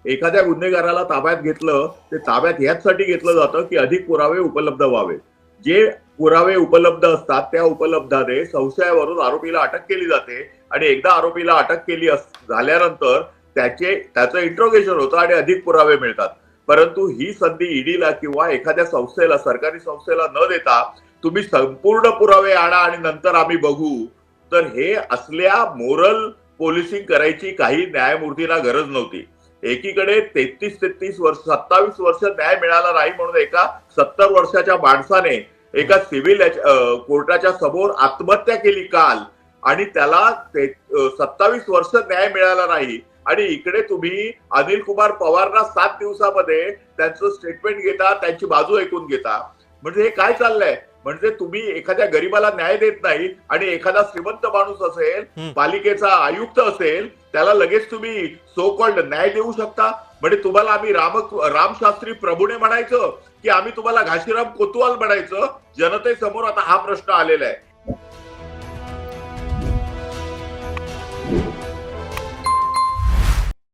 एखाद्या गुन्हेगाराला ताब्यात घेतलं ते ताब्यात ह्याचसाठी घेतलं जातं की अधिक पुरावे उपलब्ध व्हावे. जे पुरावे उपलब्ध असतात त्या उपलब्धाने संशयावरून आरोपीला अटक केली जाते आणि एकदा आरोपीला अटक केली झाल्यानंतर त्याचं इंट्रोगेशन होतं आणि अधिक पुरावे मिळतात. परंतु ही संधी ईडीला किंवा एखाद्या संस्थेला, सरकारी संस्थेला न देता तुम्ही संपूर्ण पुरावे आणा आणि नंतर आम्ही बघू, तर हे असल्या मोरल पोलिसिंग करायची काही न्यायमूर्तींना गरज नव्हती. एकीकडे 33 वर्ष 27 वर्ष न्याय मिळाला नाही म्हणून एका 70 वर्षाच्या माणसाने एका सिव्हिल कोर्टाच्या समोर आत्महत्या केली काल आणि त्याला 27 वर्ष न्याय मिळाला नाही. आणि इकडे तुम्ही अनिल कुमार पवारला 7 दिवसामध्ये त्यांचं स्टेटमेंट घेता, त्यांची बाजू ऐकून घेता. म्हणजे हे काय चाललंय? म्हणजे तुम्ही एखाद्या गरीबाला न्याय देत नाही आणि एखादा श्रीमंत माणूस असेल, पालिकेचा आयुक्त असेल, त्याला लगेच तुम्ही सो कॉल्ड न्याय देऊ शकता. म्हणजे तुम्हाला आम्ही रामशास्त्री प्रभूने म्हणायचं की आम्ही तुम्हाला घाशीराम कोतवाल म्हणायचं? जनतेसमोर आता हा प्रश्न आलेला आहे.